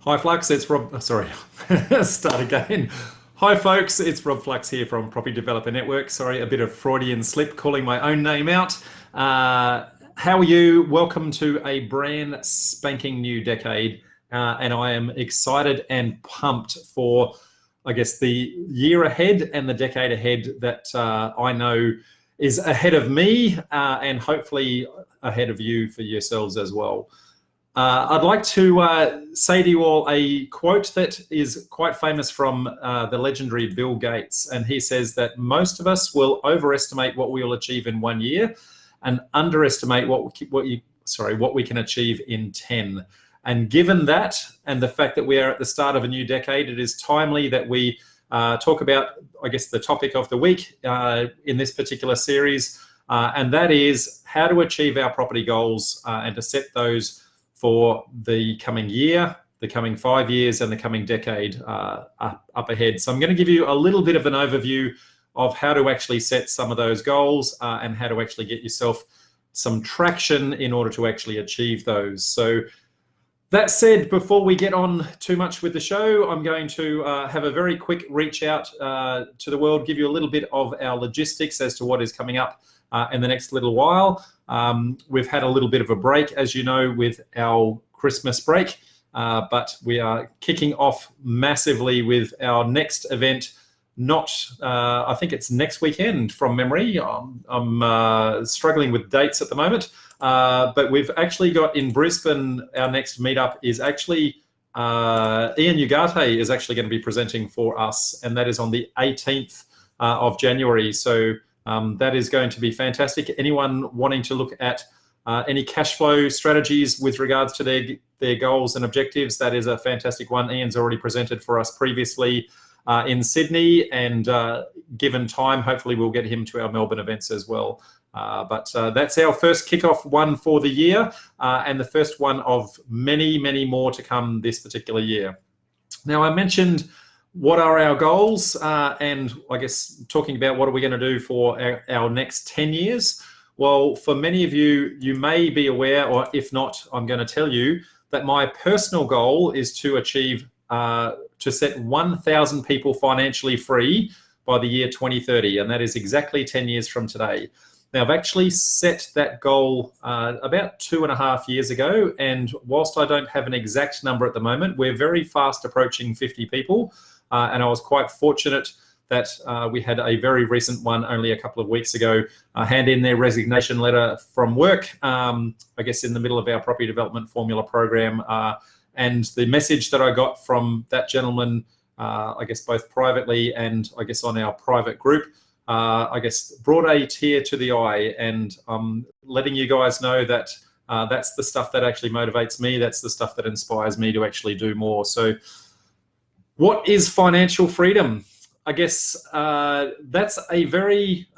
Hi Flux, it's Rob. Sorry, start again. Hi folks, it's Rob Flux here from Property Developer Network. Sorry, a bit of Freudian slip calling my own name out. How are you? Welcome to a brand spanking new decade. And I am excited and pumped for, I guess, the year ahead and the decade ahead that I know is ahead of me and hopefully ahead of you for yourselves as well. I'd like to say to you all a quote that is quite famous from the legendary Bill Gates, and he says that most of us will overestimate what we will achieve in 1 year, and underestimate what we can achieve in 10. And given that, and the fact that we are at the start of a new decade, it is timely that we talk about, I guess, the topic of the week in this particular series, and that is how to achieve our property goals and to set those for the coming year, the coming 5 years, and the coming decade up ahead. So I'm going to give you a little bit of an overview of how to actually set some of those goals and how to actually get yourself some traction in order to actually achieve those. So that said, before we get on too much with the show, I'm going to have a very quick reach out to the world, give you a little bit of our logistics as to what is coming up in the next little while. We've had a little bit of a break, as you know, with our Christmas break, but we are kicking off massively with our next event. I think it's next weekend from memory. I'm struggling with dates at the moment, but we've actually got in Brisbane, our next meetup is actually Ian Ugarte is actually going to be presenting for us, and that is on the 18th of January. So that is going to be fantastic. Anyone wanting to look at any cash flow strategies with regards to their goals and objectives, that is a fantastic one. Ian's already presented for us previously in Sydney, and given time, hopefully we'll get him to our Melbourne events as well. But that's our first kickoff one for the year, and the first one of many, many more to come this particular year. Now, I mentioned what are our goals, and I guess talking about what are we going to do for our next 10 years. Well, for many of you, you may be aware, or if not, I'm going to tell you that my personal goal is to achieve, to set 1,000 people financially free by the year 2030, and that is exactly 10 years from today. Now, I've actually set that goal about 2.5 years ago, and whilst I don't have an exact number at the moment, we're very fast approaching 50 people. And I was quite fortunate that we had a very recent one only a couple of weeks ago hand in their resignation letter from work, I guess in the middle of our property development formula program. And the message that I got from that gentleman, I guess both privately and I guess on our private group, I guess brought a tear to the eye, and letting you guys know that that's the stuff that actually motivates me. That's the stuff that inspires me to actually do more. So what is financial freedom? I guess that's a very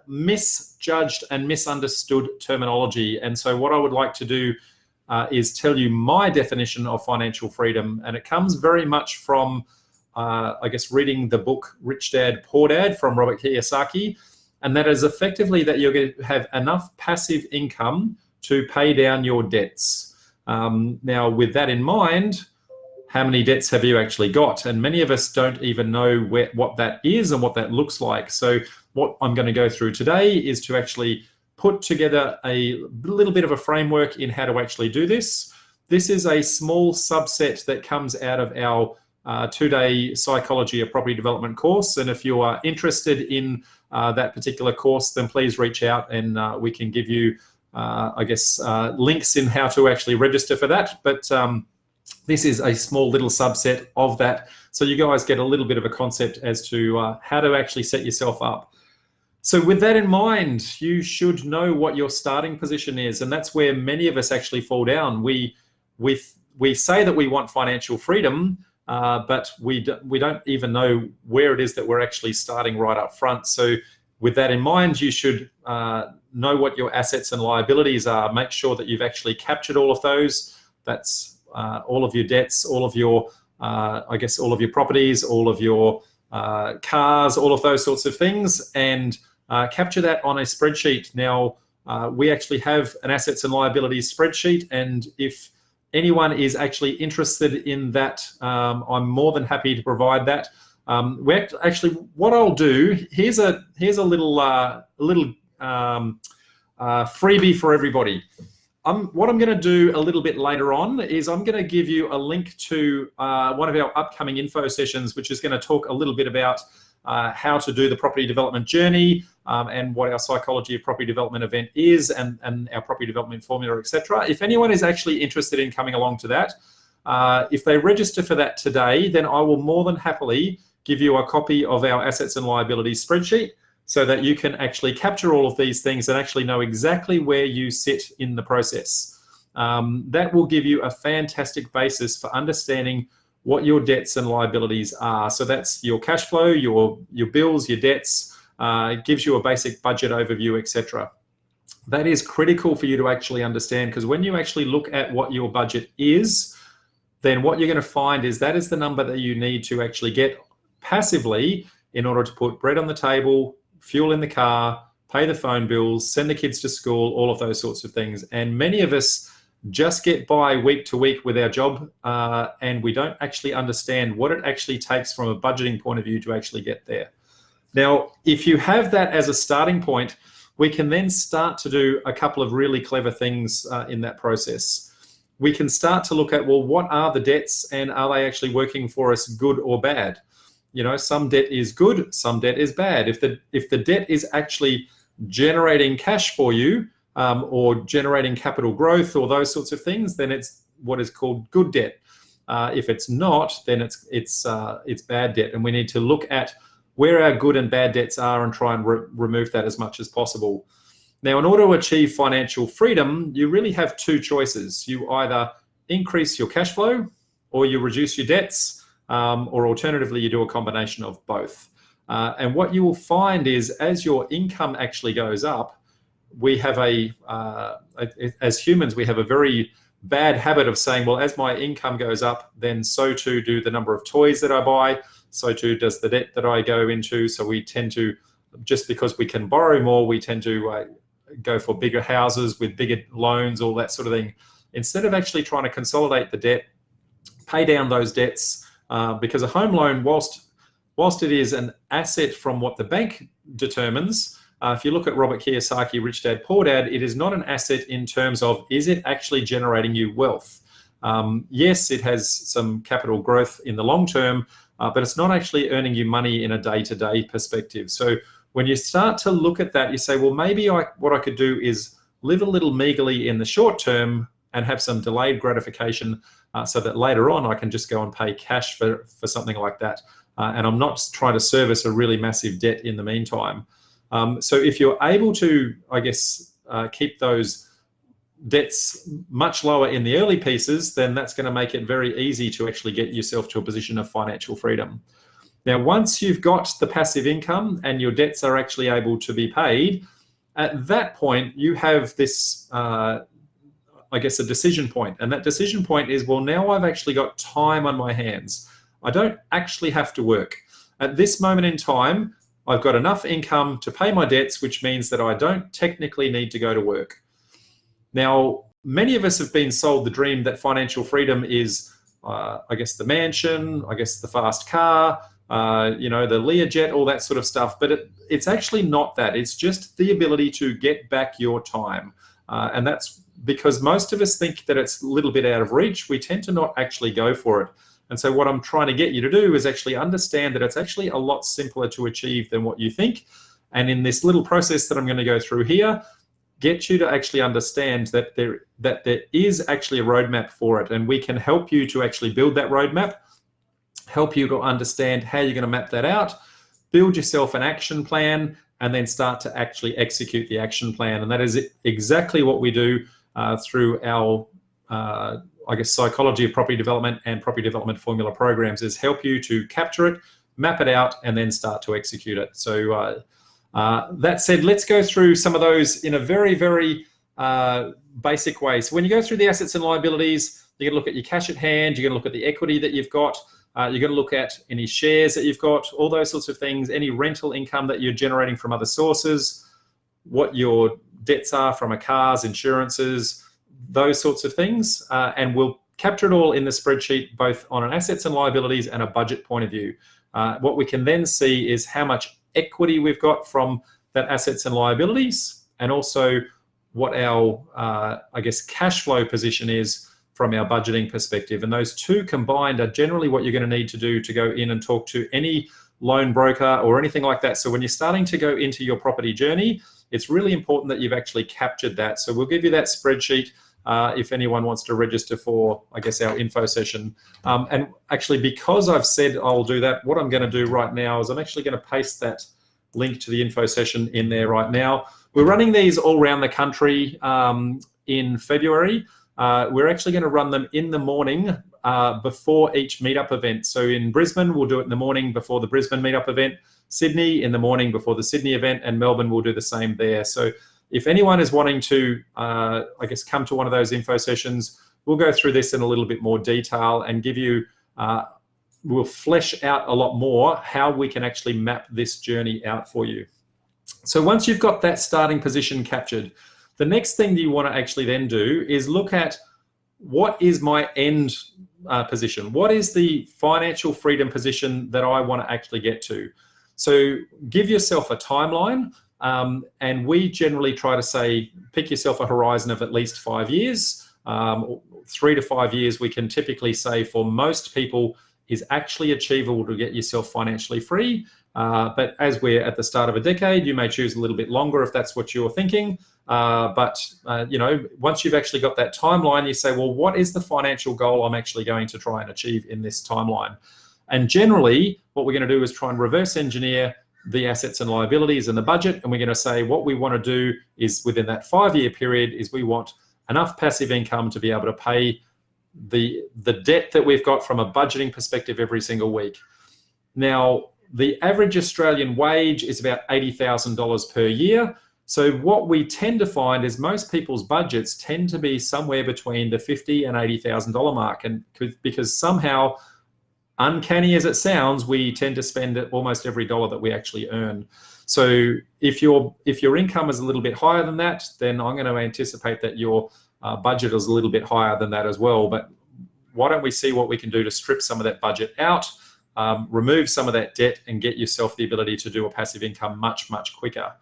misjudged and misunderstood terminology. And so what I would like to do is tell you my definition of financial freedom. And it comes very much from, I guess, reading the book Rich Dad, Poor Dad from Robert Kiyosaki. And that is effectively that you're going to have enough passive income to pay down your debts. Now, with that in mind, how many debts have you actually got? And many of us don't even know what that is and what that looks like. So what I'm going to go through today is to actually put together a little bit of a framework in how to actually do this. This is a small subset that comes out of our 2-day Psychology of Property Development course. And if you are interested in that particular course, then please reach out and we can give you, I guess, links in how to actually register for that. But this is a small little subset of that. So you guys get a little bit of a concept as to how to actually set yourself up. So with that in mind, you should know what your starting position is. And that's where many of us actually fall down. We say that we want financial freedom, but we don't even know where it is that we're actually starting right up front. So with that in mind, you should know what your assets and liabilities are. Make sure that you've actually captured all of those. That's all of your debts, all of your, I guess, all of your properties, all of your cars, all of those sorts of things, and capture that on a spreadsheet. Now, we actually have an assets and liabilities spreadsheet, and if anyone is actually interested in that, I'm more than happy to provide that. What I'll do, here's a little freebie for everybody. What I'm going to do a little bit later on is I'm going to give you a link to one of our upcoming info sessions, which is going to talk a little bit about how to do the property development journey, and what our psychology of property development event is, and our property development formula, etc. If anyone is actually interested in coming along to that, if they register for that today, then I will more than happily give you a copy of our assets and liabilities spreadsheet, so that you can actually capture all of these things and actually know exactly where you sit in the process. That will give you a fantastic basis for understanding what your debts and liabilities are. So that's your cash flow, your bills, your debts. It gives you a basic budget overview, etc. That is critical for you to actually understand, because when you actually look at what your budget is, then what you're going to find is that is the number that you need to actually get passively in order to put bread on the table, fuel in the car, pay the phone bills, send the kids to school, all of those sorts of things. And many of us just get by week to week with our job, and we don't actually understand what it actually takes from a budgeting point of view to actually get there. Now, if you have that as a starting point, we can then start to do a couple of really clever things in that process. We can start to look at, well, what are the debts, and are they actually working for us, good or bad? You know, some debt is good, some debt is bad. If the debt is actually generating cash for you, or generating capital growth or those sorts of things, then it's what is called good debt. If it's not, then it's bad debt, and we need to look at where our good and bad debts are and try and remove that as much as possible. Now, in order to achieve financial freedom, you really have two choices. You either increase your cash flow, or you reduce your debts, or alternatively, you do a combination of both. And what you will find is, as your income actually goes up, we have as humans, we have a very bad habit of saying, well, as my income goes up, then so too do the number of toys that I buy, so too does the debt that I go into. So we tend to, just because we can borrow more, we tend to go for bigger houses with bigger loans, all that sort of thing, instead of actually trying to consolidate the debt, pay down those debts, because a home loan, whilst it is an asset from what the bank determines, if you look at Robert Kiyosaki, Rich Dad, Poor Dad, it is not an asset in terms of, is it actually generating you wealth? Yes, it has some capital growth in the long term, but it's not actually earning you money in a day-to-day perspective. So when you start to look at that, you say, well, maybe what I could do is live a little meagerly in the short term and have some delayed gratification, so that later on I can just go and pay cash for something like that. And I'm not trying to service a really massive debt in the meantime. So if you're able to, I guess, keep those debts much lower in the early pieces, then that's going to make it very easy to actually get yourself to a position of financial freedom. Now, once you've got the passive income and your debts are actually able to be paid, at that point you have this, I guess, a decision point. And that decision point is, well, now I've actually got time on my hands. I don't actually have to work. At this moment in time, I've got enough income to pay my debts, which means that I don't technically need to go to work. Now, many of us have been sold the dream that financial freedom is, I guess, the mansion, I guess, the fast car, you know, the Learjet, all that sort of stuff. But it's actually not that. It's just the ability to get back your time. And that's because most of us think that it's a little bit out of reach. We tend to not actually go for it. And so what I'm trying to get you to do is actually understand that it's actually a lot simpler to achieve than what you think. And in this little process that I'm going to go through here, get you to actually understand that there is actually a roadmap for it. And we can help you to actually build that roadmap, help you to understand how you're going to map that out, build yourself an action plan, and then start to actually execute the action plan. And that is exactly what we do through our I guess, psychology of property development and property development formula programs, is help you to capture it, map it out, and then start to execute it. So that said, let's go through some of those in a very, very basic way. So when you go through the assets and liabilities, you're going to look at your cash at hand, you're going to look at the equity that you've got, you're going to look at any shares that you've got, all those sorts of things, any rental income that you're generating from other sources, what your debts are from a car's insurances, those sorts of things, and we'll capture it all in the spreadsheet, both on an assets and liabilities and a budget point of view. What we can then see is how much equity we've got from that assets and liabilities, and also what our, I guess, cash flow position is from our budgeting perspective. And those two combined are generally what you're going to need to do to go in and talk to any loan broker or anything like that. So when you're starting to go into your property journey, it's really important that you've actually captured that. So we'll give you that spreadsheet if anyone wants to register for, I guess, our info session. And actually, because I've said I'll do that, what I'm going to do right now is I'm actually going to paste that link to the info session in there right now. We're running these all around the country in February. We're actually going to run them in the morning before each meetup event. So in Brisbane, we'll do it in the morning before the Brisbane meetup event, Sydney in the morning before the Sydney event, and Melbourne will do the same there. So if anyone is wanting to, I guess, come to one of those info sessions, we'll go through this in a little bit more detail and give you, we'll flesh out a lot more how we can actually map this journey out for you. So once you've got that starting position captured, the next thing that you want to actually then do is look at what is my end position? What is the financial freedom position that I want to actually get to? So give yourself a timeline, and we generally try to say, pick yourself a horizon of at least 5 years. 3 to 5 years, we can typically say for most people is actually achievable to get yourself financially free. But as we're at the start of a decade, you may choose a little bit longer if that's what you're thinking. But you know, once you've actually got that timeline, you say, well, what is the financial goal I'm actually going to try and achieve in this timeline? And generally, what we're going to do is try and reverse engineer the assets and liabilities and the budget. And we're going to say what we want to do is within that 5-year period is we want enough passive income to be able to pay the debt that we've got from a budgeting perspective every single week. Now, the average Australian wage is about $80,000 per year. So what we tend to find is most people's budgets tend to be somewhere between the $50,000 and $80,000 mark. And because somehow, uncanny as it sounds, we tend to spend almost every dollar that we actually earn. So if your income is a little bit higher than that, then I'm going to anticipate that your budget is a little bit higher than that as well. But why don't we see what we can do to strip some of that budget out, remove some of that debt, and get yourself the ability to do a passive income much, much quicker.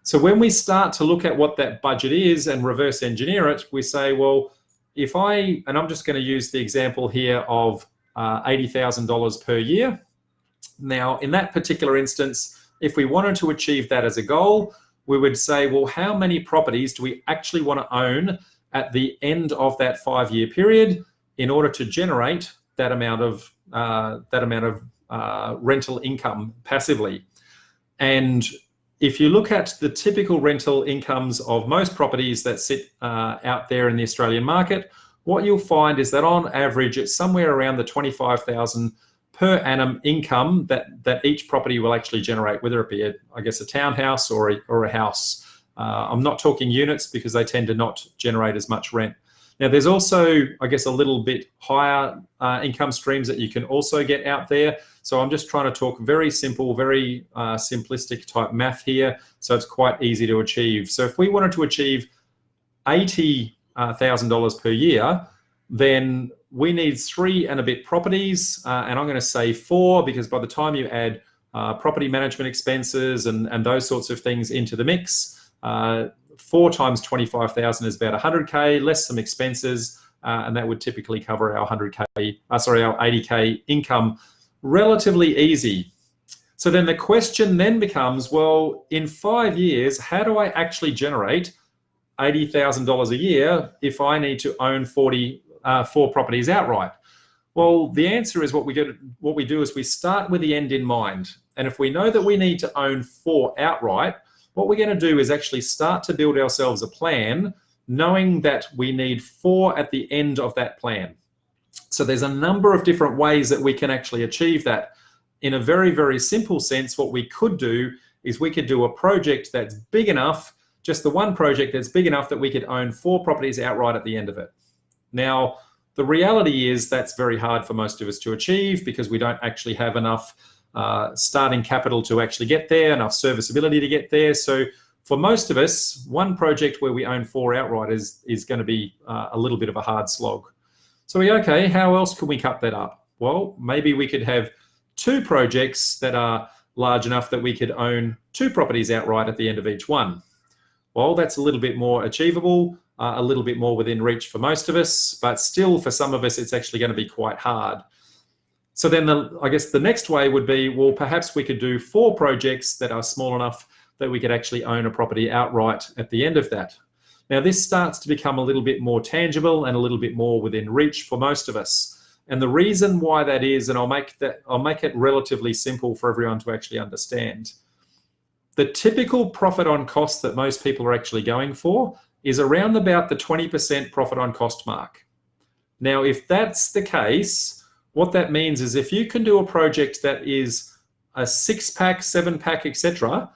So when we start to look at what that budget is and reverse engineer it, we say, well, if and I'm just going to use the example here of $80,000 per year. Now, in that particular instance, if we wanted to achieve that as a goal, we would say, well, how many properties do we actually want to own at the end of that 5-year period in order to generate that amount of rental income passively? And if you look at the typical rental incomes of most properties that sit out there in the Australian market, what you'll find is that on average, it's somewhere around the $25,000 per annum income that each property will actually generate, whether it be, I guess, a townhouse or a house. I'm not talking units because they tend to not generate as much rent. Now, there's also, I guess, a little bit higher income streams that you can also get out there. So I'm just trying to talk very simple, very simplistic type math here. So it's quite easy to achieve. So if we wanted to achieve $80,000 per year, then we need 3 and a bit properties. And I'm going to say 4 because by the time you add property management expenses and those sorts of things into the mix, 4 times 25,000 is about 100K, less some expenses, and that would typically cover our our 80K income relatively easy. So then the question then becomes, well, in 5 years, how do I actually generate $80,000 a year if I need to own 4 properties outright? Well, the answer is what we do is we start with the end in mind. And if we know that we need to own 4 outright, what we're going to do is actually start to build ourselves a plan, knowing that we need 4 at the end of that plan. So there's a number of different ways that we can actually achieve that. In a very, very simple sense, what we could do is we could do a project that's big enough, just the one project that's big enough that we could own 4 properties outright at the end of it. Now, the reality is that's very hard for most of us to achieve because we don't actually have enough starting capital to actually get there, enough serviceability to get there. So for most of us, one project where we own 4 outright is going to be a little bit of a hard slog. So okay, how else can we cut that up? Well, maybe we could have 2 projects that are large enough that we could own 2 properties outright at the end of each one. Well, that's a little bit more achievable, a little bit more within reach for most of us, but still for some of us, it's actually going to be quite hard. So then I guess the next way would be, well, perhaps we could do 4 projects that are small enough that we could actually own a property outright at the end of that. Now, this starts to become a little bit more tangible and a little bit more within reach for most of us. And the reason why that is, and I'll make it relatively simple for everyone to actually understand. The typical profit on cost that most people are actually going for is around about the 20% profit on cost mark. Now, if that's the case, what that means is if you can do a project that is a 6-pack, 7-pack, etc.,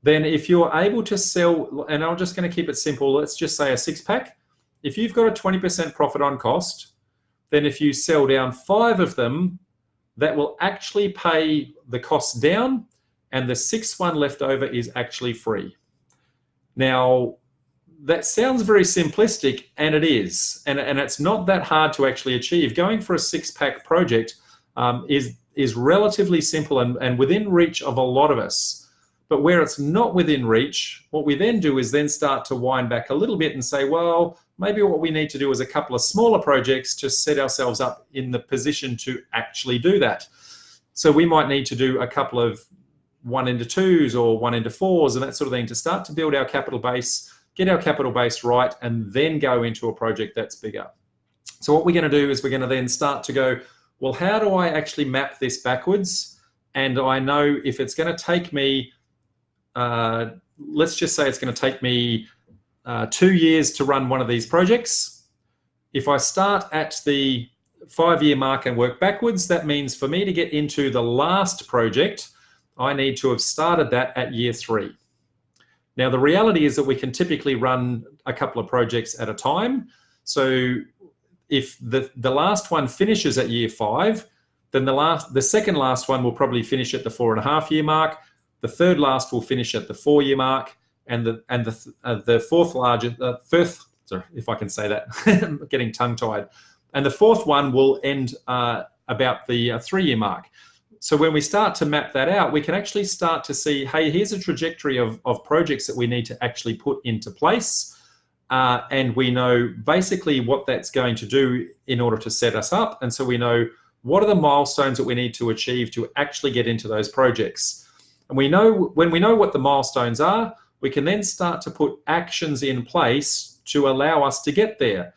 then if you're able to sell, and I'm just going to keep it simple, let's just say a 6-pack. If you've got a 20% profit on cost, then if you sell down 5 of them, that will actually pay the cost down, and the 6th one left over is actually free. Now, that sounds very simplistic, and it is, and it's not that hard to actually achieve. Going for a 6-pack project is relatively simple and within reach of a lot of us. But where it's not within reach, what we then do is then start to wind back a little bit and say, well, maybe what we need to do is a couple of smaller projects to set ourselves up in the position to actually do that. So we might need to do a couple of 1-into-2s or 1-into-4s and that sort of thing to start to build our capital base, get our capital base right, and then go into a project that's bigger. So what we're going to do is we're going to then start to go, well, how do I actually map this backwards? And I know if it's going to take me, let's just say it's going to take me 2 years to run one of these projects. If I start at the 5-year mark and work backwards, that means for me to get into the last project, I need to have started that at year 3. Now, the reality is that we can typically run a couple of projects at a time. So if the last one finishes at year 5, then the second last one will probably finish at the 4.5-year mark. The third last will finish at the 4-year mark, and the fourth largest, sorry if I can say that, I'm getting tongue-tied, and the 4th one will end about the 3-year mark. So when we start to map that out, we can actually start to see, hey, here's a trajectory of projects that we need to actually put into place. And we know basically what that's going to do in order to set us up. And so we know what are the milestones that we need to achieve to actually get into those projects. And we know when we know what the milestones are, we can then start to put actions in place to allow us to get there.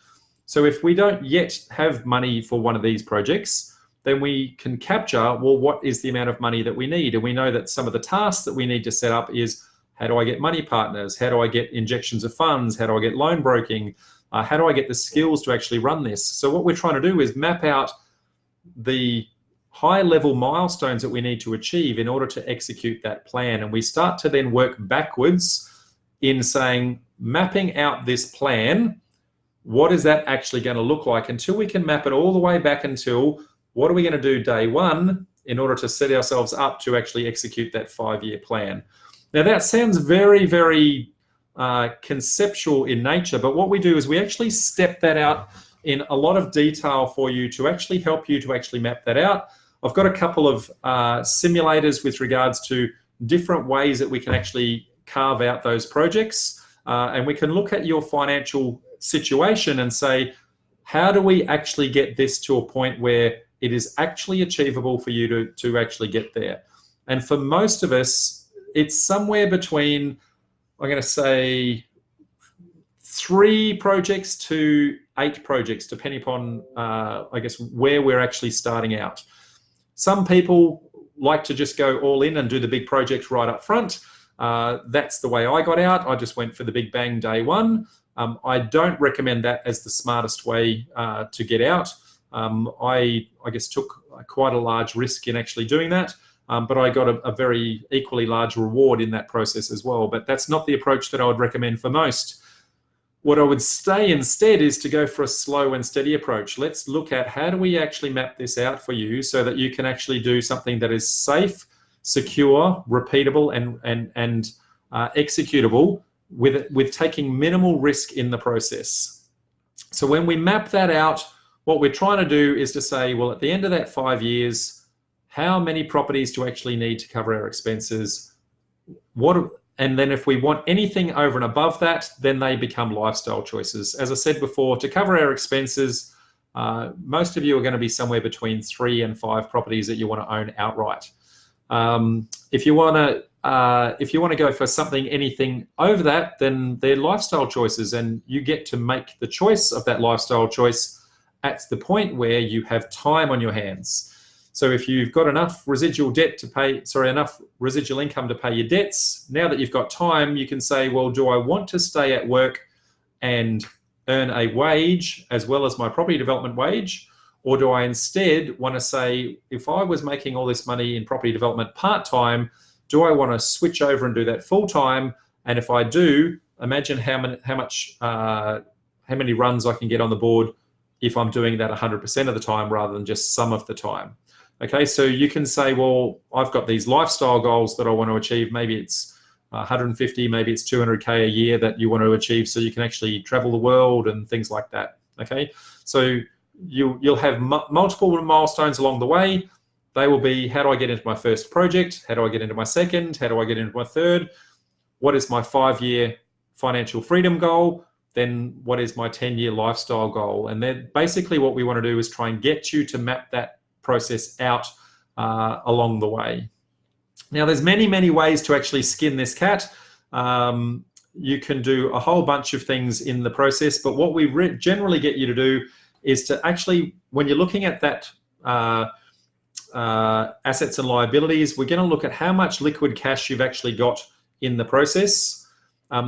So if we don't yet have money for one of these projects, then we can capture, well, what is the amount of money that we need? And we know that some of the tasks that we need to set up is, how do I get money partners? How do I get injections of funds? How do I get loan broking? How do I get the skills to actually run this? So what we're trying to do is map out the high-level milestones that we need to achieve in order to execute that plan. And we start to then work backwards in saying, mapping out this plan, what is that actually going to look like, until we can map it all the way back until what are we going to do day 1 in order to set ourselves up to actually execute that 5-year plan. Now that sounds very, very conceptual in nature, but what we do is we actually step that out in a lot of detail for you to actually help you to actually map that out. I've got a couple of simulators with regards to different ways that we can actually carve out those projects, and we can look at your financial situation and say, how do we actually get this to a point where it is actually achievable for you to actually get there? And for most of us, it's somewhere between, I'm going to say, 3 projects to 8 projects, depending upon, I guess, where we're actually starting out. Some people like to just go all in and do the big project right up front. That's the way I got out. I just went for the big bang day 1. I don't recommend that as the smartest way to get out. I guess took quite a large risk in actually doing that, but I got a very equally large reward in that process as well. But that's not the approach that I would recommend for most. What I would say instead is to go for a slow and steady approach. Let's look at how do we actually map this out for you so that you can actually do something that is safe, secure, repeatable, and executable with taking minimal risk in the process. So when we map that out, What we're trying to do is to say, well, at the end of that 5 years, how many properties do we actually need to cover our expenses? And then if we want anything over and above that, then they become lifestyle choices. As I said before, to cover our expenses, most of you are going to be somewhere between 3 and 5 properties that you want to own outright. If you want to go for anything over that, then they're lifestyle choices, and you get to make the choice of that lifestyle choice at the point where you have time on your hands. So if you've got enough residual enough residual income to pay your debts, now that you've got time, you can say, well, do I want to stay at work and earn a wage as well as my property development wage? Or do I instead want to say, if I was making all this money in property development part-time, do I want to switch over and do that full-time? And if I do, imagine how many runs I can get on the board if I'm doing that 100% of the time rather than just some of the time. Okay, so you can say, well, I've got these lifestyle goals that I want to achieve. Maybe it's 150, maybe it's 200K a year that you want to achieve, so you can actually travel the world and things like that. Okay, so you'll have multiple milestones along the way. They will be, how do I get into my first project? How do I get into my second? How do I get into my third? What is my 5-year financial freedom goal? Then what is my 10-year lifestyle goal? And then basically what we want to do is try and get you to map that process out along the way. Now, there's many ways to actually skin this cat. You can do a whole bunch of things in the process, but what we generally get you to do is to actually, when you're looking at that assets and liabilities, we're going to look at how much liquid cash you've actually got in the process.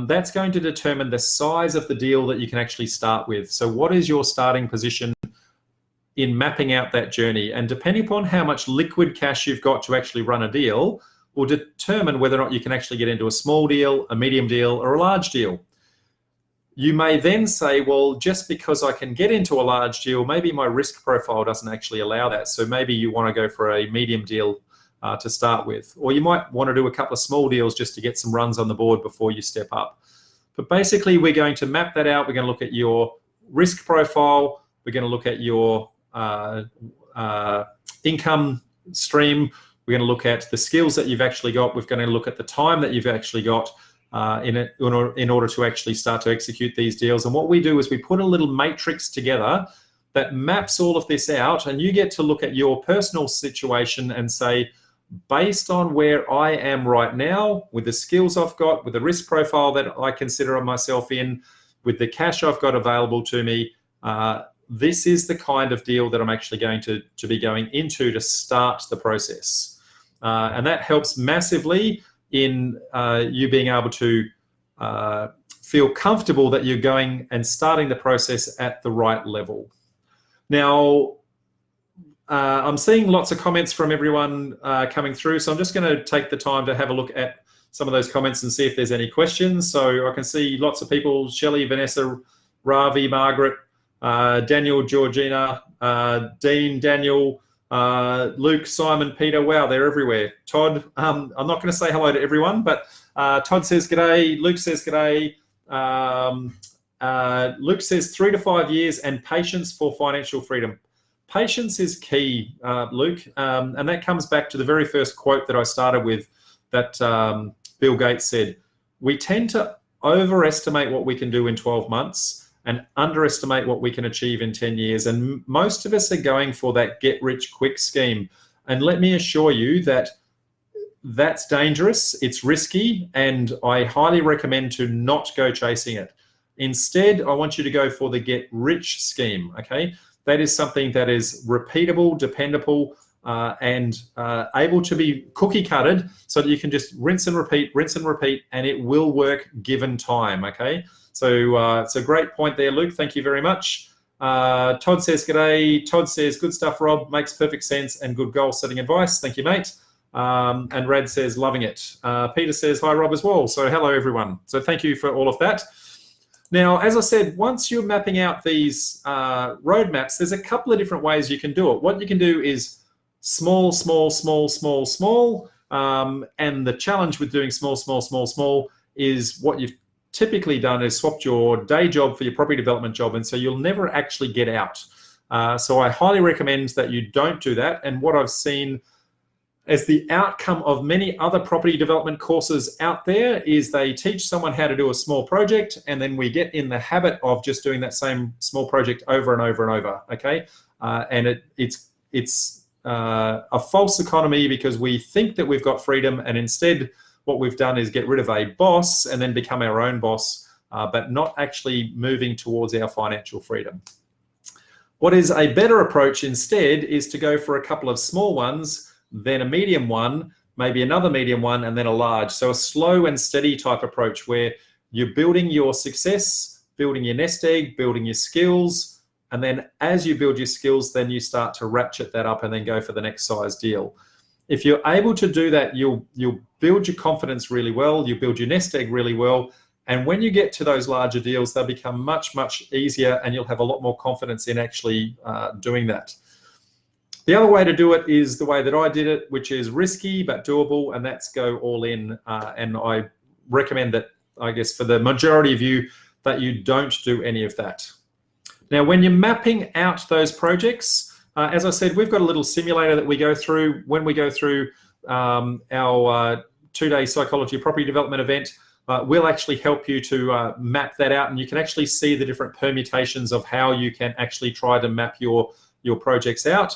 That's going to determine the size of the deal that you can actually start with. So what is your starting position in mapping out that journey? And depending upon how much liquid cash you've got to actually run a deal will determine whether or not you can actually get into a small deal, a medium deal, or a large deal. You may then say, well, just because I can get into a large deal, maybe my risk profile doesn't actually allow that. So maybe you want to go for a medium deal to start with. Or you might want to do a couple of small deals just to get some runs on the board before you step up. But basically, we're going to map that out. We're going to look at your risk profile. We're going to look at your income stream. We're going to look at the skills that you've actually got. We're going to look at the time that you've actually got in order to actually start to execute these deals. And what we do is we put a little matrix together that maps all of this out, and you get to look at your personal situation and say, based on where I am right now, with the skills I've got, with the risk profile that I consider myself in, with the cash I've got available to me, this is the kind of deal that I'm actually going to be going into to start the process. And that helps massively in you being able to feel comfortable that you're going and starting the process at the right level. Now, I'm seeing lots of comments from everyone coming through, so I'm just going to take the time to have a look at some of those comments and see if there's any questions. So I can see lots of people: Shelley, Vanessa, Ravi, Margaret, Daniel, Georgina, Dean, Daniel, Luke, Simon, Peter. Wow, they're everywhere. Todd, I'm not going to say hello to everyone, but Todd says g'day. Luke says g'day. Luke says 3 to 5 years and patience for financial freedom. Patience is key, Luke, and that comes back to the very first quote that I started with, that Bill Gates said. We tend to overestimate what we can do in 12 months and underestimate what we can achieve in 10 years. And most of us are going for that get-rich-quick scheme. And let me assure you that that's dangerous, it's risky, and I highly recommend to not go chasing it. Instead, I want you to go for the get-rich scheme, okay? That is something that is repeatable, dependable, and able to be cookie-cutted so that you can just rinse and repeat, and it will work given time, okay? So it's a great point there, Luke. Thank you very much. Todd says, g'day. Todd says, good stuff, Rob. Makes perfect sense and good goal-setting advice. Thank you, mate. And Rad says, loving it. Peter says, hi, Rob, as well. So hello, everyone. So thank you for all of that. Now, as I said, once you're mapping out these roadmaps, there's a couple of different ways you can do it. What you can do is small, small, small, small, small. And the challenge with doing small, small, small, small is what you've typically done is swapped your day job for your property development job, and so you'll never actually get out. So I highly recommend that you don't do that. And what I've seen as the outcome of many other property development courses out there is they teach someone how to do a small project, and then we get in the habit of just doing that same small project over and over and over, okay? And it's a false economy, because we think that we've got freedom, and instead what we've done is get rid of a boss and then become our own boss, but not actually moving towards our financial freedom. What is a better approach instead is to go for a couple of small ones, then a medium one, maybe another medium one, and then a large. So a slow and steady type approach where you're building your success, building your nest egg, building your skills, and then as you build your skills, then you start to ratchet that up and then go for the next size deal. If you're able to do that, you'll build your confidence really well, you build your nest egg really well, and when you get to those larger deals, they'll become much, much easier, and you'll have a lot more confidence in actually doing that. The other way to do it is the way that I did it, which is risky but doable, and that's go all in. And I recommend that, I guess, for the majority of you, that you don't do any of that. Now, when you're mapping out those projects, as I said, we've got a little simulator that we go through when we go through our 2-day psychology property development event. We'll actually help you to map that out, and you can actually see the different permutations of how you can actually try to map your projects out.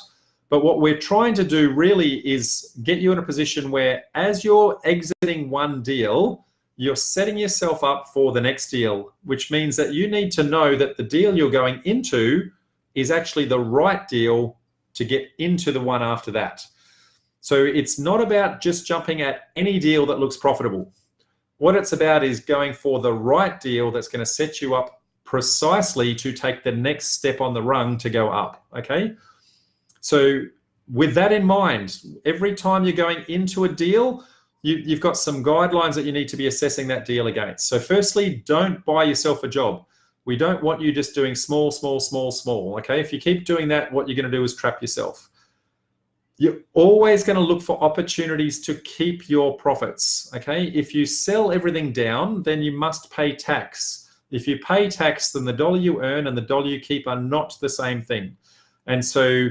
But what we're trying to do really is get you in a position where, as you're exiting one deal, you're setting yourself up for the next deal, which means that you need to know that the deal you're going into is actually the right deal to get into the one after that. So it's not about just jumping at any deal that looks profitable. What it's about is going for the right deal that's going to set you up precisely to take the next step on the rung to go up, okay? So with that in mind, every time you're going into a deal, you've got some guidelines that you need to be assessing that deal against. So firstly, don't buy yourself a job. We don't want you just doing small, small, small, small, okay? If you keep doing that, what you're going to do is trap yourself. You're always going to look for opportunities to keep your profits, okay? If you sell everything down, then you must pay tax. If you pay tax, then the dollar you earn and the dollar you keep are not the same thing. And so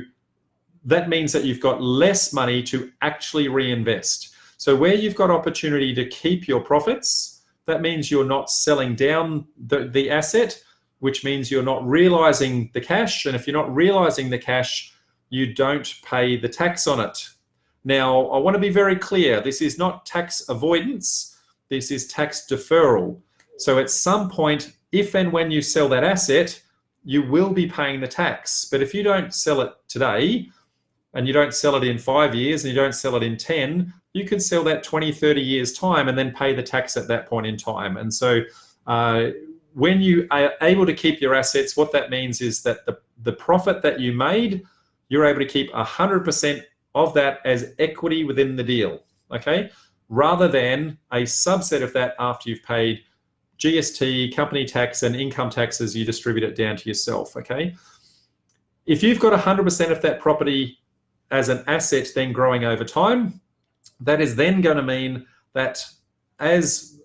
that means that you've got less money to actually reinvest. So where you've got opportunity to keep your profits, that means you're not selling down the asset, which means you're not realizing the cash. And if you're not realizing the cash, you don't pay the tax on it. Now, I want to be very clear. This is not tax avoidance. This is tax deferral. So at some point, if and when you sell that asset, you will be paying the tax. But if you don't sell it today, and you don't sell it in 5 years, and you don't sell it in 10, you could sell that 20, 30 years time and then pay the tax at that point in time. And so when you are able to keep your assets, what that means is that the profit that you made, you're able to keep 100% of that as equity within the deal, okay? Rather than a subset of that after you've paid GST, company tax, and income taxes, you distribute it down to yourself, okay? If you've got 100% of that property as an asset then growing over time, that is then going to mean that as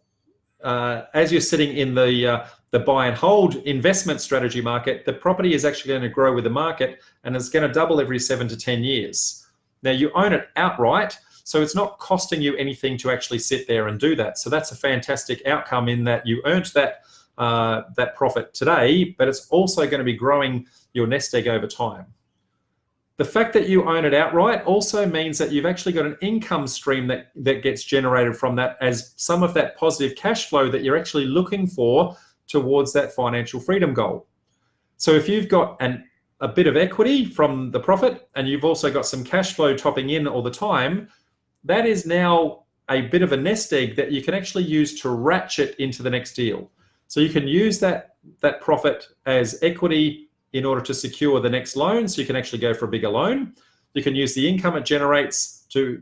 you're sitting in the buy and hold investment strategy market, the property is actually going to grow with the market, and it's going to double every 7 to 10 years. Now, you own it outright, so it's not costing you anything to actually sit there and do that. So that's a fantastic outcome in that you earned that profit today, but it's also going to be growing your nest egg over time. The fact that you own it outright also means that you've actually got an income stream that gets generated from that as some of that positive cash flow that you're actually looking for towards that financial freedom goal. So if you've got a bit of equity from the profit, and you've also got some cash flow topping in all the time, that is now a bit of a nest egg that you can actually use to ratchet into the next deal. So you can use that profit as equity in order to secure the next loan, so you can actually go for a bigger loan. You can use the income it generates to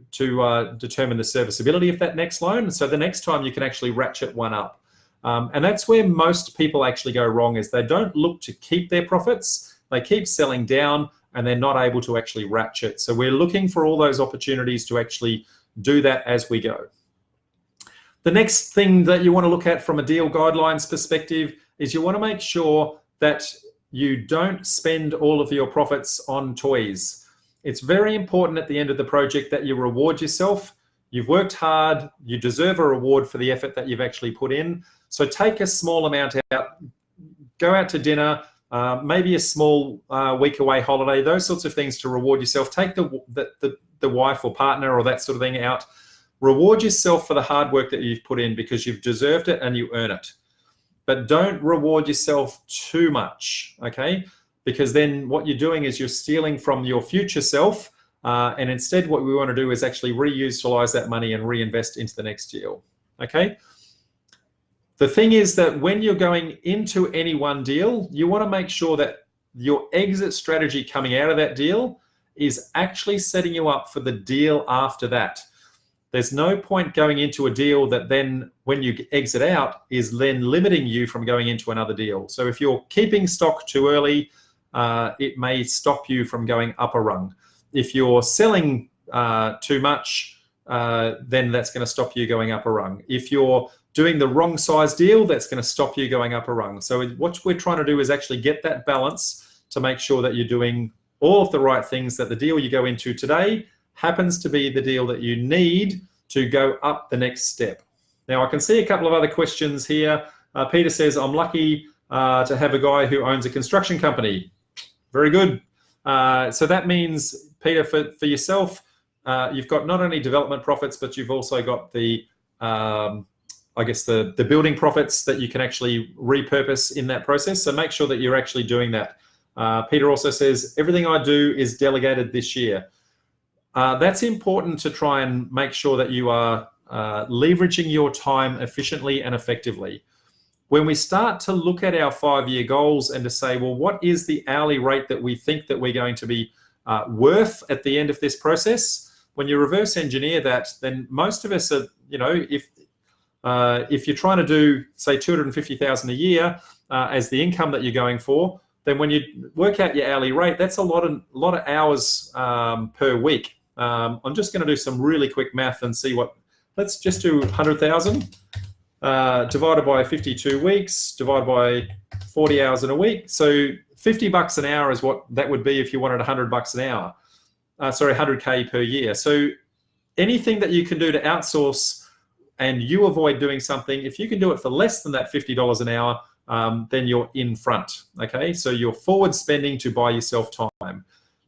determine the serviceability of that next loan. So the next time you can actually ratchet one up. And that's where most people actually go wrong, is they don't look to keep their profits. They keep selling down and they're not able to actually ratchet. So we're looking for all those opportunities to actually do that as we go. The next thing that you want to look at from a deal guidelines perspective is you want to make sure that you don't spend all of your profits on toys. It's very important at the end of the project that you reward yourself. You've worked hard, you deserve a reward for the effort that you've actually put in. So take a small amount out, go out to dinner, maybe a small week away holiday, those sorts of things to reward yourself. Take the wife or partner or that sort of thing out. Reward yourself for the hard work that you've put in because you've deserved it and you earn it. But don't reward yourself too much, okay? Because then what you're doing is you're stealing from your future self, and instead what we want to do is actually reutilize that money and reinvest into the next deal, okay? The thing is that when you're going into any one deal, you want to make sure that your exit strategy coming out of that deal is actually setting you up for the deal after that. There's no point going into a deal that then when you exit out is then limiting you from going into another deal. So if you're keeping stock too early, it may stop you from going up a rung. If you're selling too much, then that's going to stop you going up a rung. If you're doing the wrong size deal, that's going to stop you going up a rung. So what we're trying to do is actually get that balance to make sure that you're doing all of the right things, that the deal you go into today happens to be the deal that you need to go up the next step. Now, I can see a couple of other questions here. Peter says, I'm lucky to have a guy who owns a construction company. Very good. So that means, Peter, for yourself, you've got not only development profits, but you've also got the, I guess, the building profits that you can actually repurpose in that process. So make sure that you're actually doing that. Peter also says, everything I do is delegated this year. That's important to try and make sure that you are leveraging your time efficiently and effectively. When we start to look at our 5-year goals and to say, well, what is the hourly rate that we think that we're going to be worth at the end of this process? When you reverse engineer that, then most of us are, you know, if you're trying to do, say, $250,000 a year as the income that you're going for, then when you work out your hourly rate, that's a lot of hours per week. I'm just going to do some really quick math and see what. Let's just do 100,000 divided by 52 weeks, divided by 40 hours in a week. So $50 an hour is what that would be if you wanted $100 an hour. Sorry, 100K per year. So anything that you can do to outsource and you avoid doing something, if you can do it for less than that $50 an hour, then you're in front, okay? So you're forward spending to buy yourself time.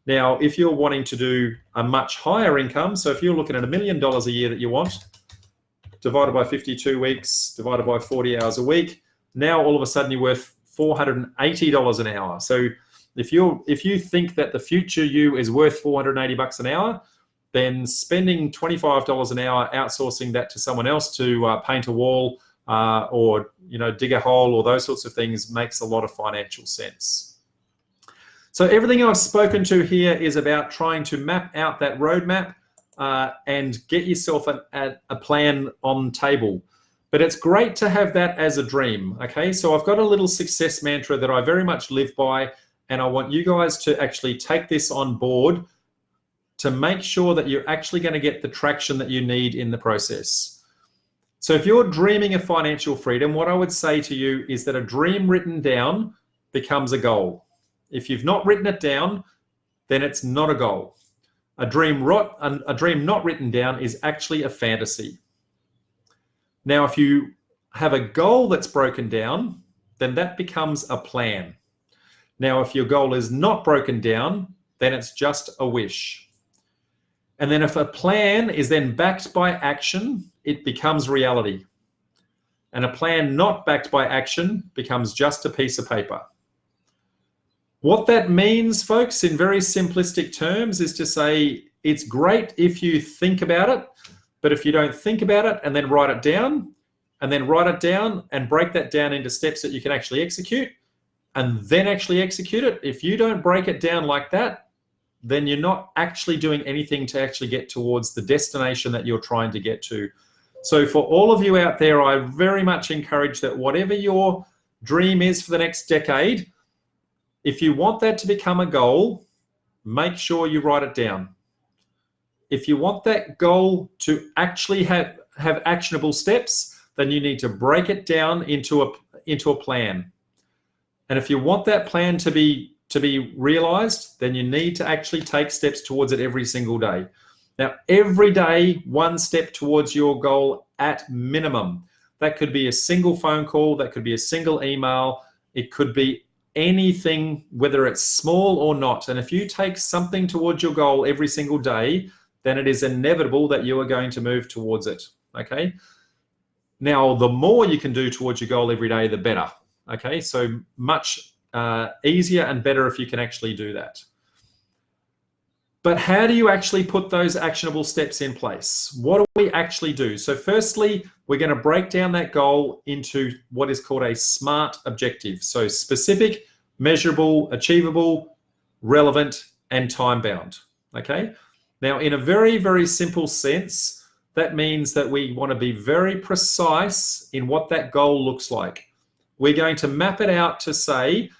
Now, if you're wanting to do a much higher income, so if you're looking at $1 million a year that you want, divided by 52 weeks, divided by 40 hours a week, now all of a sudden you're worth $480 an hour. So if you think that the future you is worth $480 an hour, then spending $25 an hour outsourcing that to someone else to paint a wall or dig a hole or those sorts of things makes a lot of financial sense. So everything I've spoken to here is about trying to map out that roadmap and get yourself a plan on table. But it's great to have that as a dream, okay? So I've got a little success mantra that I very much live by, and I want you guys to actually take this on board to make sure that you're actually going to get the traction that you need in the process. So if you're dreaming of financial freedom, what I would say to you is that a dream written down becomes a goal. If you've not written it down, then it's not a goal. A dream not written down is actually a fantasy. Now, if you have a goal that's broken down, then that becomes a plan. Now, if your goal is not broken down, then it's just a wish. And then if a plan is then backed by action, it becomes reality. And a plan not backed by action becomes just a piece of paper. What that means, folks, in very simplistic terms, is to say it's great if you think about it, but if you don't think about it and then write it down, and then write it down and break that down into steps that you can actually execute, and then actually execute it, if you don't break it down like that, then you're not actually doing anything to actually get towards the destination that you're trying to get to. So for all of you out there, I very much encourage that whatever your dream is for the next decade, if you want that to become a goal, make sure you write it down. If you want that goal to actually have actionable steps, then you need to break it down into a plan. And if you want that plan to be realized, then you need to actually take steps towards it every single day. Now, every day, one step towards your goal at minimum. That could be a single phone call, that could be a single email, it could be anything, whether it's small or not. And if you take something towards your goal every single day, then it is inevitable that you are going to move towards it, okay? Now, the more you can do towards your goal every day, the better, okay? So much easier and better if you can actually do that. But how do you actually put those actionable steps in place? What do we actually do? So firstly, we're going to break down that goal into what is called a SMART objective. So specific, measurable, achievable, relevant, and time-bound, okay? Now, in a very, very simple sense, that means that we want to be very precise in what that goal looks like. We're going to map it out to say,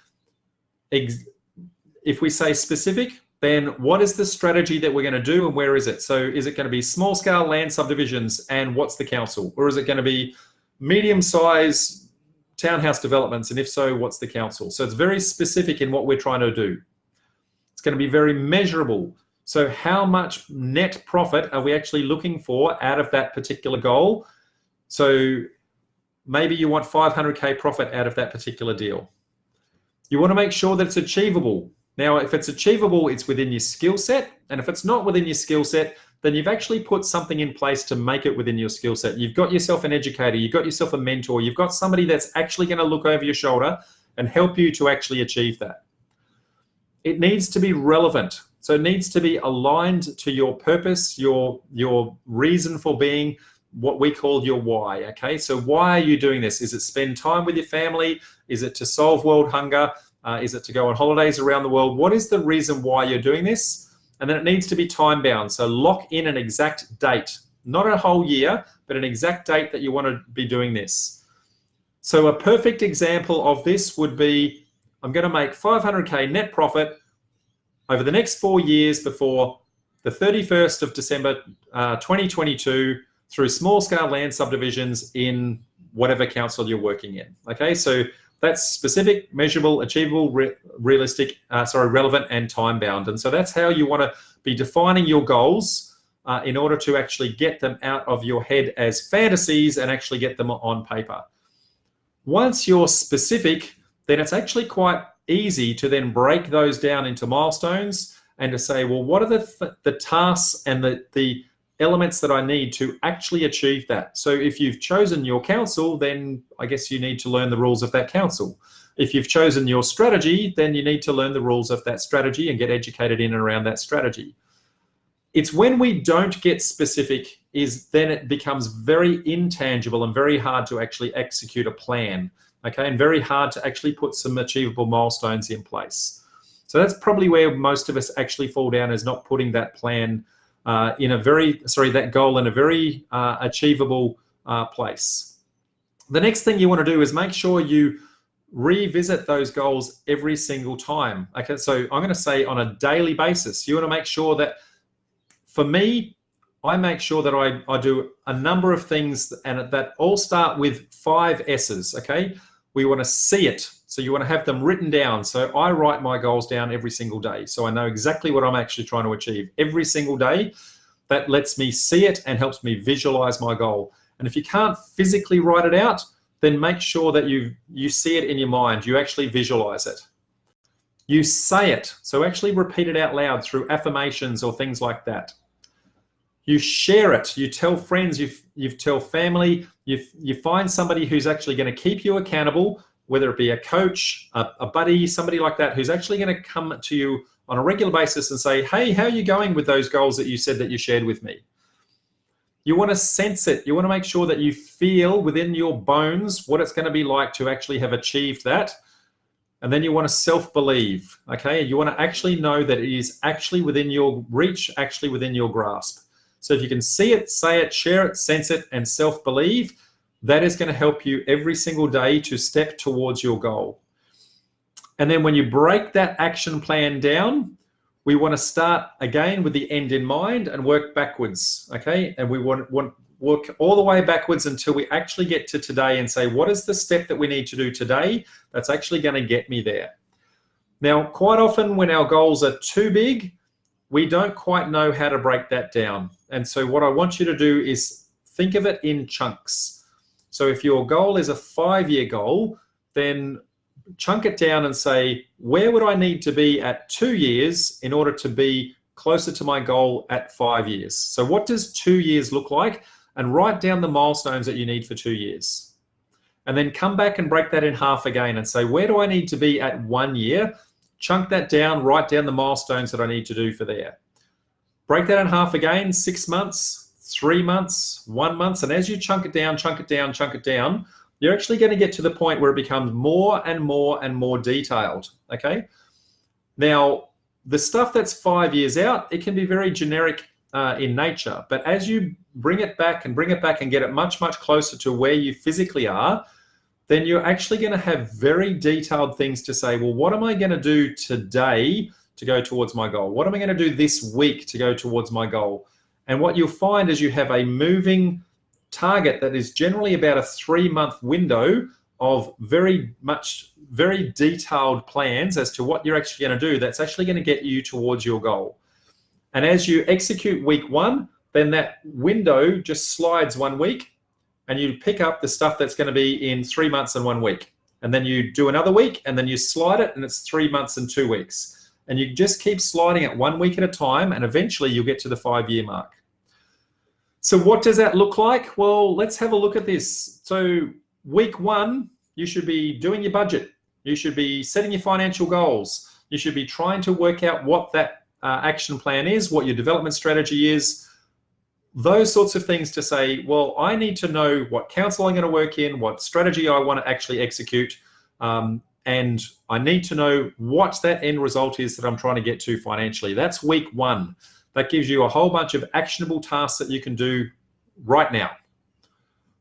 if we say specific, then what is the strategy that we're going to do and where is it? So is it going to be small scale land subdivisions and what's the council? Or is it going to be medium size townhouse developments? And if so, what's the council? So it's very specific in what we're trying to do. It's going to be very measurable. So how much net profit are we actually looking for out of that particular goal? So maybe you want 500K profit out of that particular deal. You want to make sure that it's achievable. Now, if it's achievable, it's within your skill set. And if it's not within your skill set, then you've actually put something in place to make it within your skill set. You've got yourself an educator, you've got yourself a mentor, you've got somebody that's actually going to look over your shoulder and help you to actually achieve that. It needs to be relevant. So it needs to be aligned to your purpose, your reason for being, what we call your why, okay? So why are you doing this? Is it spend time with your family? Is it to solve world hunger? Is it to go on holidays around the world? What is the reason why you're doing this? And then it needs to be time bound. So lock in an exact date, not a whole year, but an exact date that you want to be doing this. So a perfect example of this would be, I'm going to make 500K net profit over the next 4 years before the 31st of December 2022 through small scale land subdivisions in whatever council you're working in. Okay, so that's specific, measurable, achievable, realistic, relevant, and time-bound. And so that's how you want to be defining your goals in order to actually get them out of your head as fantasies and actually get them on paper. Once you're specific, then it's actually quite easy to then break those down into milestones and to say, well, what are the tasks and the elements that I need to actually achieve that? So if you've chosen your council, then I guess you need to learn the rules of that council. If you've chosen your strategy, then you need to learn the rules of that strategy and get educated in and around that strategy. It's when we don't get specific then it becomes very intangible and very hard to actually execute a plan, okay, and very hard to actually put some achievable milestones in place. So that's probably where most of us actually fall down, is not putting that plan that goal in a very achievable place. The next thing you want to do is make sure you revisit those goals every single time. Okay, so I'm going to say on a daily basis. You want to make sure that, for me, I make sure that I do a number of things, and that all start with 5 S's, okay? We want to see it. So you want to have them written down. So I write my goals down every single day, so I know exactly what I'm actually trying to achieve every single day. That lets me see it and helps me visualize my goal. And if you can't physically write it out, then make sure that you see it in your mind. You actually visualize it. You say it. So actually repeat it out loud through affirmations or things like that. You share it. You tell friends, you tell family, you find somebody who's actually going to keep you accountable, whether it be a coach, a buddy, somebody like that, who's actually going to come to you on a regular basis and say, hey, how are you going with those goals that you said that you shared with me? You want to sense it. You want to make sure that you feel within your bones what it's going to be like to actually have achieved that. And then you want to self-believe, okay? You want to actually know that it is actually within your reach, actually within your grasp. So if you can see it, say it, share it, sense it, and self-believe, that is going to help you every single day to step towards your goal. And then when you break that action plan down, we want to start again with the end in mind and work backwards, okay? And we want work all the way backwards until we actually get to today and say, what is the step that we need to do today that's actually going to get me there? Now, quite often when our goals are too big, we don't quite know how to break that down. And so what I want you to do is think of it in chunks. So if your goal is a 5-year goal, then chunk it down and say, where would I need to be at 2 years in order to be closer to my goal at 5 years? So what does 2 years look like? And write down the milestones that you need for 2 years. And then come back and break that in half again and say, where do I need to be at 1 year? Chunk that down, write down the milestones that I need to do for there. Break that in half again, 6 months, 3 months, 1 month. And as you chunk it down, chunk it down, chunk it down, you're actually going to get to the point where it becomes more and more and more detailed, okay? Now, the stuff that's 5 years out, it can be very generic in nature. But as you bring it back and get it much, much closer to where you physically are, then you're actually going to have very detailed things to say, well, what am I going to do today to go towards my goal? What am I going to do this week to go towards my goal? And what you'll find is you have a moving target that is generally about a 3-month window of very detailed plans as to what you're actually going to do that's actually going to get you towards your goal. And as you execute week 1, then that window just slides 1 week, and you pick up the stuff that's going to be in 3 months and 1 week. And then you do another week, and then you slide it, and it's 3 months and 2 weeks. And you just keep sliding it 1 week at a time, and eventually you'll get to the 5-year mark. So what does that look like? Well, let's have a look at this. So week 1, you should be doing your budget. You should be setting your financial goals. You should be trying to work out what that action plan is, what your development strategy is, those sorts of things to say, well, I need to know what council I'm going to work in, what strategy I want to actually execute, and I need to know what that end result is that I'm trying to get to financially. That's week 1. That gives you a whole bunch of actionable tasks that you can do right now.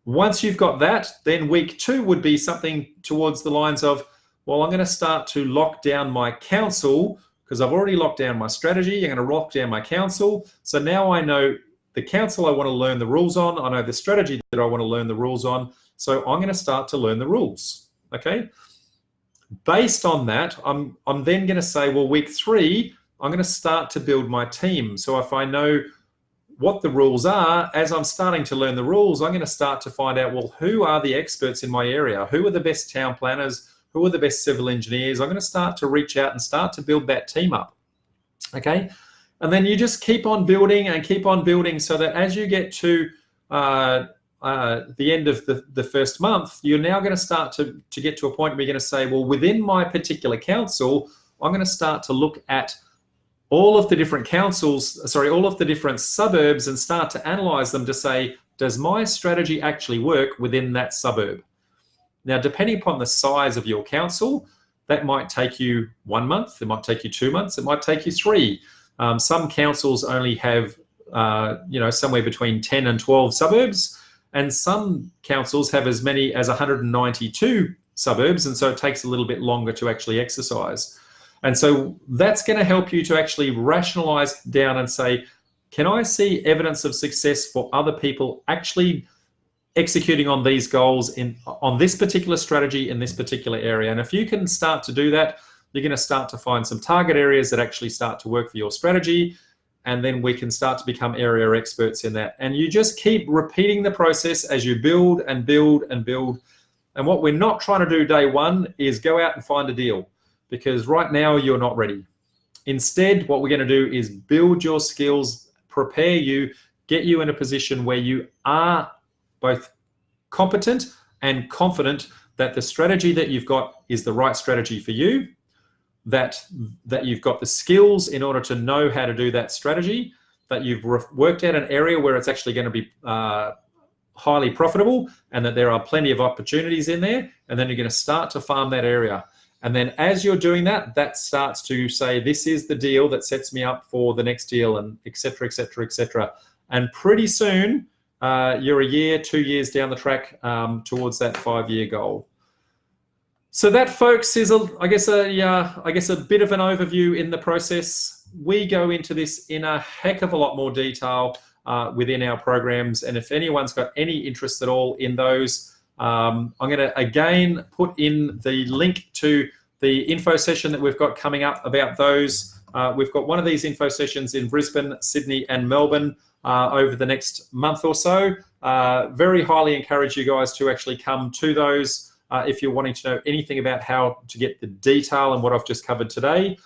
Once you've got that, then week 2 would be something towards the lines of, well, I'm going to start to lock down my council because I've already locked down my strategy. I'm going to lock down my council. So now I know the council I want to learn the rules on. I know the strategy that I want to learn the rules on. So I'm going to start to learn the rules, okay? Based on that, I'm then going to say, well, week 3, I'm going to start to build my team. So if I know what the rules are, as I'm starting to learn the rules, I'm going to start to find out, well, who are the experts in my area? Who are the best town planners? Who are the best civil engineers? I'm going to start to reach out and start to build that team up, okay? And then you just keep on building and keep on building so that as you get to the end of the first month, you're now going to start to get to a point where you're going to say, well, within my particular council, I'm going to start to look at all of the different all of the different suburbs and start to analyze them to say, does my strategy actually work within that suburb? Now, depending upon the size of your council, that might take you 1 month, it might take you 2 months, it might take you 3. Some councils only have, somewhere between 10 and 12 suburbs, and some councils have as many as 192 suburbs, and so it takes a little bit longer to actually exercise. And so that's going to help you to actually rationalize down and say, can I see evidence of success for other people actually executing on these goals on this particular strategy in this particular area? And if you can start to do that, you're going to start to find some target areas that actually start to work for your strategy, and then we can start to become area experts in that. And you just keep repeating the process as you build and build and build. And what we're not trying to do day 1 is go out and find a deal, because right now you're not ready. Instead, what we're going to do is build your skills, prepare you, get you in a position where you are both competent and confident that the strategy that you've got is the right strategy for you, that you've got the skills in order to know how to do that strategy, that you've worked out an area where it's actually going to be highly profitable, and that there are plenty of opportunities in there, and then you're going to start to farm that area. And then as you're doing that, that starts to say, this is the deal that sets me up for the next deal, and et cetera, et cetera, et cetera. And pretty soon, you're a year, 2 years down the track towards that 5-year goal. So that, folks, is I guess a bit of an overview in the process. We go into this in a heck of a lot more detail. within our programs. And if anyone's got any interest at all in those, I'm going to again put in the link to the info session that we've got coming up about those. We've got one of these info sessions in Brisbane, Sydney, and Melbourne over the next month or so. Very highly encourage you guys to actually come to those if you're wanting to know anything about how to get the detail and what I've just covered today.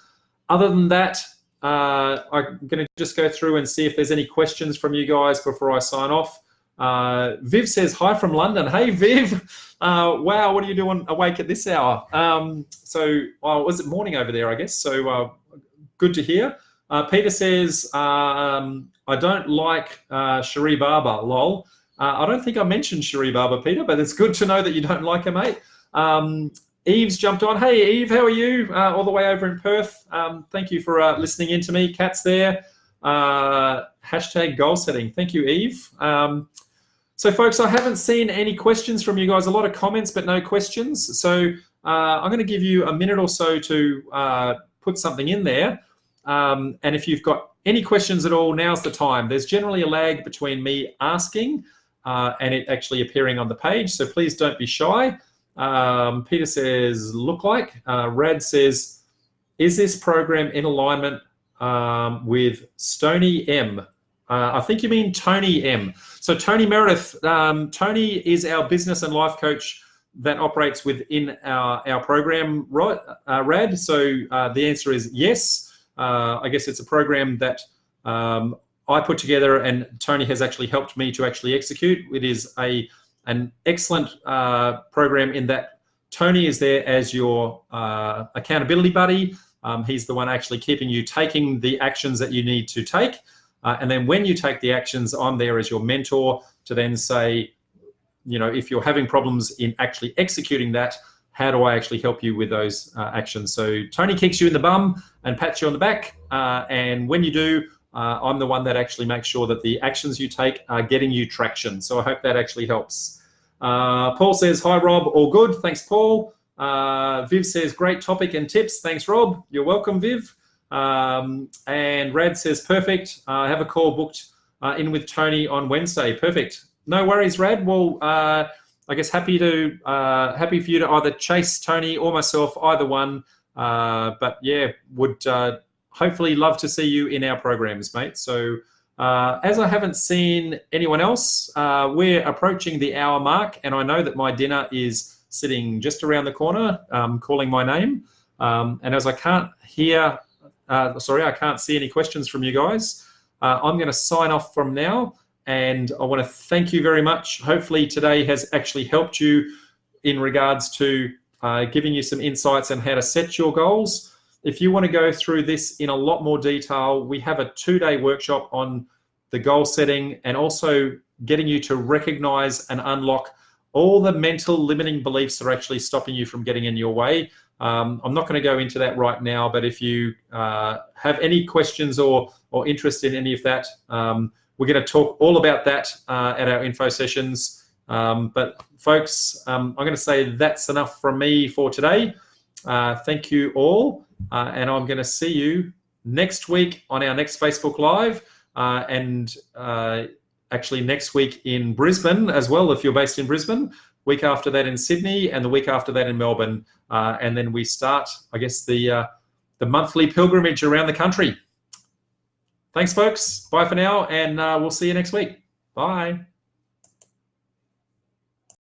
Other than that, I'm going to just go through and see if there's any questions from you guys before I sign off. Viv says, hi from London. Hey, Viv. Wow, what are you doing awake at this hour? Was it morning over there, I guess? So good to hear. Peter says, I don't like Cherie Barber, lol. I don't think I mentioned Cherie Barber, Peter, but it's good to know that you don't like her, mate. Eve's jumped on. Hey, Eve, how are you? All the way over in Perth. Thank you for listening in to me. Kat's there. Hashtag goal setting. Thank you, Eve. So, folks, I haven't seen any questions from you guys. A lot of comments, but no questions. So I'm going to give you a minute or so to put something in there. And if you've got any questions at all, now's the time. There's generally a lag between me asking and it actually appearing on the page. So please don't be shy. Peter says, look like. Rad says, is this program in alignment with Stony M? I think you mean Tony M. So Tony Meredith, Tony is our business and life coach that operates within our program, right, Rad? So the answer is yes. I guess it's a program that I put together and Tony has actually helped me to actually execute. It is an excellent program in that Tony is there as your accountability buddy. He's the one actually keeping you taking the actions that you need to take. And then when you take the actions, I'm there as your mentor to then say, you know, if you're having problems in actually executing that, how do I actually help you with those actions? So Tony kicks you in the bum and pats you on the back. And when you do, I'm the one that actually makes sure that the actions you take are getting you traction. So I hope that actually helps. Paul says, hi, Rob. All good. Thanks, Paul. Viv says, great topic and tips. Thanks, Rob. You're welcome, Viv. And Rad says, perfect. I have a call booked in with Tony on Wednesday. Perfect. No worries, Rad. Well, I guess happy for you to either chase Tony or myself, either one. But yeah, would hopefully love to see you in our programs, mate. So as I haven't seen anyone else, we're approaching the hour mark, and I know that my dinner is sitting just around the corner, calling my name. And as I can't hear, I can't see any questions from you guys. I'm going to sign off from now, and I want to thank you very much. Hopefully today has actually helped you in regards to giving you some insights on how to set your goals. If you want to go through this in a lot more detail, we have a 2-day workshop on the goal setting and also getting you to recognize and unlock all the mental limiting beliefs that are actually stopping you from getting in your way. I'm not going to go into that right now, but if you have any questions or interest in any of that, we're going to talk all about that at our info sessions. But folks, I'm going to say that's enough from me for today. Thank you all. And I'm going to see you next week on our next Facebook Live and actually next week in Brisbane as well, if you're based in Brisbane, week after that in Sydney, and the week after that in Melbourne. And then we start, I guess, the monthly pilgrimage around the country. Thanks, folks. Bye for now, and we'll see you next week. Bye.